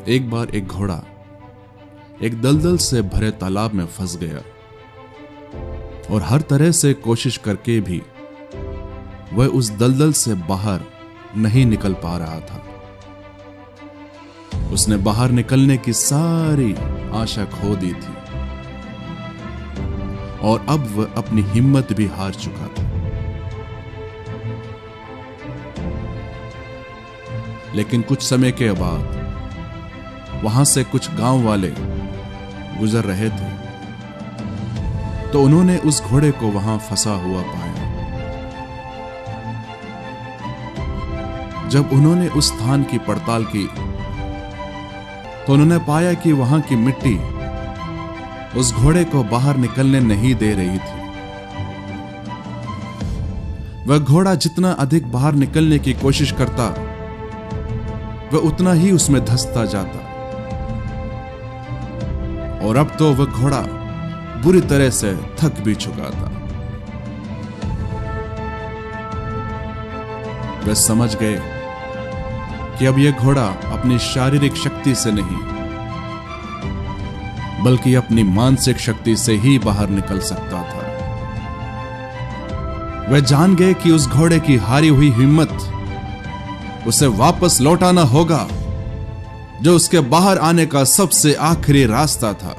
एक बार एक घोड़ा एक दलदल से भरे तालाब में फंस गया और हर तरह से कोशिश करके भी वह उस दलदल से बाहर नहीं निकल पा रहा था। उसने बाहर निकलने की सारी आशा खो दी थी और अब वह अपनी हिम्मत भी हार चुका था। लेकिन कुछ समय के बाद वहां से कुछ गांव वाले गुजर रहे थे तो उन्होंने उस घोड़े को वहां फंसा हुआ पाया। जब उन्होंने उस स्थान की पड़ताल की तो उन्होंने पाया कि वहां की मिट्टी उस घोड़े को बाहर निकलने नहीं दे रही थी। वह घोड़ा जितना अधिक बाहर निकलने की कोशिश करता वह उतना ही उसमें धंसता जाता और अब तो वह घोड़ा बुरी तरह से थक भी चुका था। वे समझ गए कि अब यह घोड़ा अपनी शारीरिक शक्ति से नहीं बल्कि अपनी मानसिक शक्ति से ही बाहर निकल सकता था। वे जान गए कि उस घोड़े की हारी हुई हिम्मत उसे वापस लौटाना होगा जो उसके बाहर आने का सबसे आखिरी रास्ता था।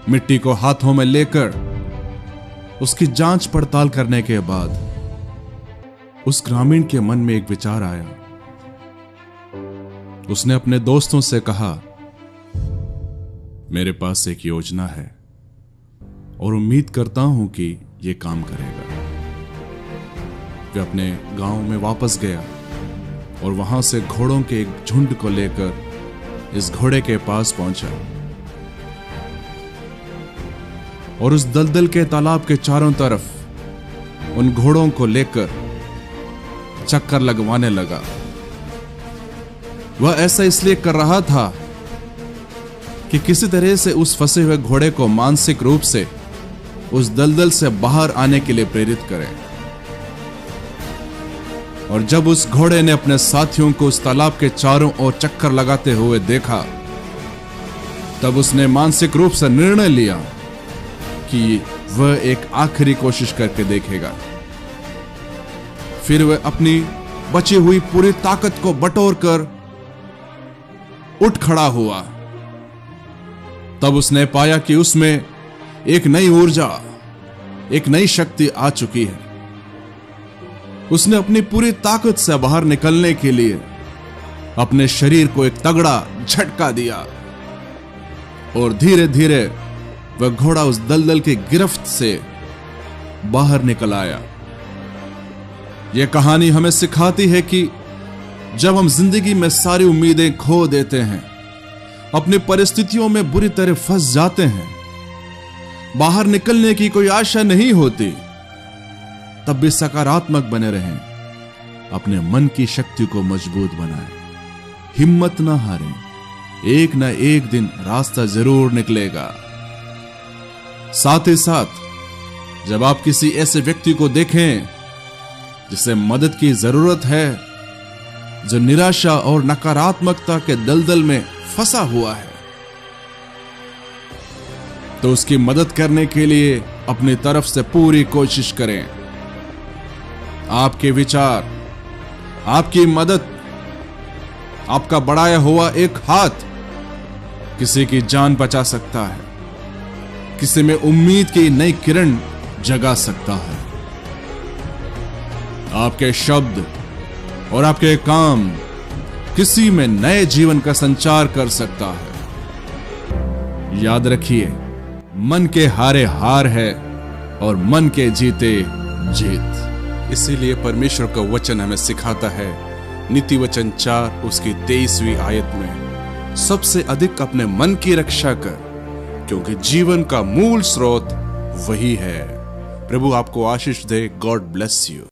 मिट्टी को हाथों में लेकर उसकी जांच पड़ताल करने के बाद उस ग्रामीण के मन में एक विचार आया। उसने अपने दोस्तों से कहा, मेरे पास एक योजना है और उम्मीद करता हूं कि यह काम करेगा। वह अपने गांव में वापस गया और वहां से घोड़ों के एक झुंड को लेकर इस घोड़े के पास पहुंचा और उस दलदल के तालाब के चारों तरफ उन घोड़ों को लेकर चक्कर लगवाने लगा। वह ऐसा इसलिए कर रहा था कि किसी तरह से उस फंसे हुए घोड़े को मानसिक रूप से उस दलदल से बाहर आने के लिए प्रेरित करे। और जब उस घोड़े ने अपने साथियों को उस तालाब के चारों ओर चक्कर लगाते हुए देखा तब उसने मानसिक रूप से निर्णय लिया कि वह एक आखिरी कोशिश करके देखेगा। फिर वह अपनी बची हुई पूरी ताकत को बटोर कर उठ खड़ा हुआ। तब उसने पाया कि उसमें एक नई ऊर्जा, एक नई शक्ति आ चुकी है। उसने अपनी पूरी ताकत से बाहर निकलने के लिए अपने शरीर को एक तगड़ा झटका दिया और धीरे धीरे वह घोड़ा उस दलदल की गिरफ्त से बाहर निकल आया। यह कहानी हमें सिखाती है कि जब हम जिंदगी में सारी उम्मीदें खो देते हैं, अपनी परिस्थितियों में बुरी तरह फंस जाते हैं, बाहर निकलने की कोई आशा नहीं होती, तब भी सकारात्मक बने रहें, अपने मन की शक्ति को मजबूत बनाएं, हिम्मत ना हारें, एक ना एक दिन रास्ता जरूर निकलेगा। साथ ही साथ जब आप किसी ऐसे व्यक्ति को देखें जिसे मदद की जरूरत है, जो निराशा और नकारात्मकता के दलदल में फंसा हुआ है, तो उसकी मदद करने के लिए अपनी तरफ से पूरी कोशिश करें। आपके विचार, आपकी मदद, आपका बढ़ाया हुआ एक हाथ किसी की जान बचा सकता है, किसी में उम्मीद की नई किरण जगा सकता है। आपके शब्द और आपके काम किसी में नए जीवन का संचार कर सकता है। याद रखिए, मन के हारे हार है और मन के जीते जीत। इसीलिए परमेश्वर का वचन हमें सिखाता है, नीति वचन 4 उसकी 23वीं आयत में, सबसे अधिक अपने मन की रक्षा कर, क्योंकि जीवन का मूल स्रोत वही है। प्रभु आपको आशीष दे। God bless you.